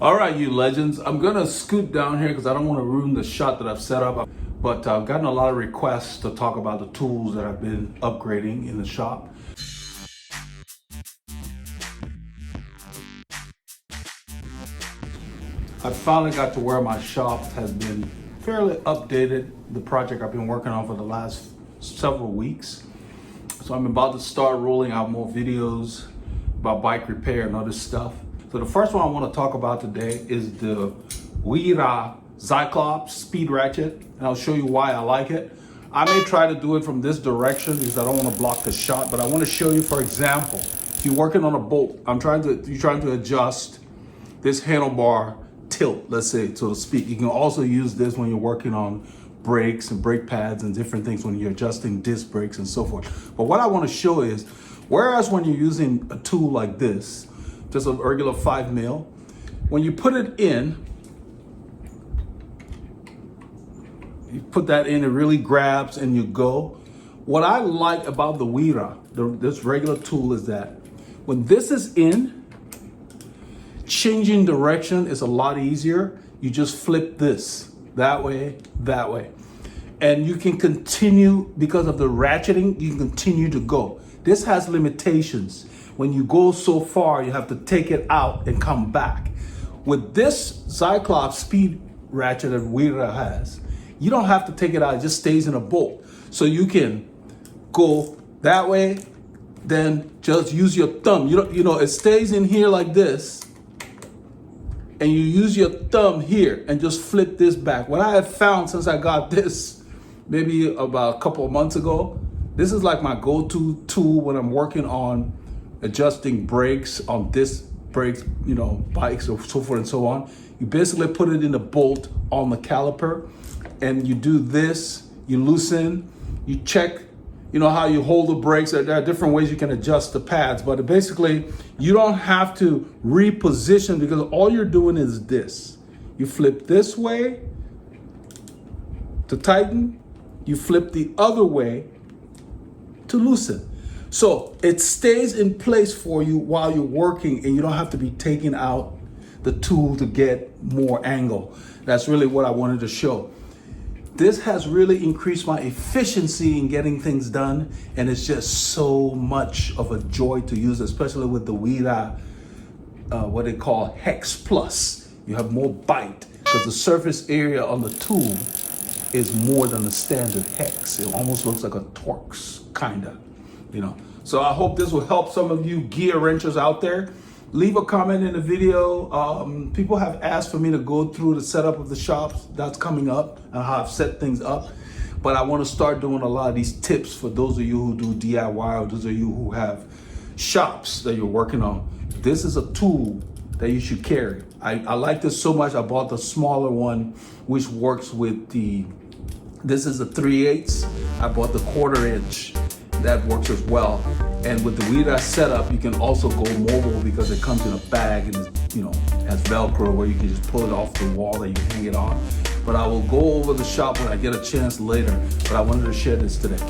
All right, you legends. I'm gonna scoot down here because I don't want to ruin the shot that I've set up. But I've gotten a lot of requests to talk about the tools that I've been upgrading in the shop. I finally got to where my shop has been fairly updated. The project I've been working on for the last several weeks. So I'm about to start rolling out more videos about bike repair and other stuff. So the first one I want to talk about today is the Wera Zyklops speed ratchet, and I'll show you why I like it. I may try to do it from this direction because I don't want to block the shot, but I want to show you, for example, if you're working on a bolt, you're trying to adjust this handlebar tilt, let's say, so to speak. You can also use this when you're working on brakes and brake pads and different things when you're adjusting disc brakes and so forth. But what I want to show is, whereas when you're using a tool like this, just a regular 5mm, when you put it in, you put that in, it really grabs and you go. What I like about the Wera, this regular tool, is that when this is in, changing direction is a lot easier. You just flip this that way, and you can continue. Because of the ratcheting, you can continue to go. This has limitations. When you go so far, you have to take it out and come back. With this Zyklops speed ratchet that Wera has, you don't have to take it out, it just stays in a bolt. So you can go that way, then just use your thumb. It stays in here like this, and you use your thumb here and just flip this back. What I have found since I got this, maybe about a couple of months ago, this is like my go-to tool when I'm working on adjusting brakes on disc brakes, bikes or so forth and so on. You basically put it in the bolt on the caliper, and you do this, you loosen, you check, how you hold the brakes. There are different ways you can adjust the pads, but basically you don't have to reposition because all you're doing is this. You flip this way to tighten, you flip the other way to loosen. So it stays in place for you while you're working, and you don't have to be taking out the tool to get more angle. That's really what I wanted to show. This has really increased my efficiency in getting things done, and it's just so much of a joy to use, especially with the Wera, what they call Hex Plus. You have more bite because the surface area on the tool is more than the standard Hex. It almost looks like a Torx, kinda, So I hope this will help some of you gear wrenchers out there. Leave a comment in the video. People have asked for me to go through the setup of the shops. That's coming up and how I've set things up. But I want to start doing a lot of these tips for those of you who do DIY, or those of you who have shops that you're working on. This is a tool that you should carry. I like this so much. I bought the smaller one, which works with this is a 3/8. I bought the 1/4 inch. That works as well. And with the Wera setup, you can also go mobile because it comes in a bag and has Velcro where you can just pull it off the wall that you hang it on. But I will go over the shop when I get a chance later, but I wanted to share this today.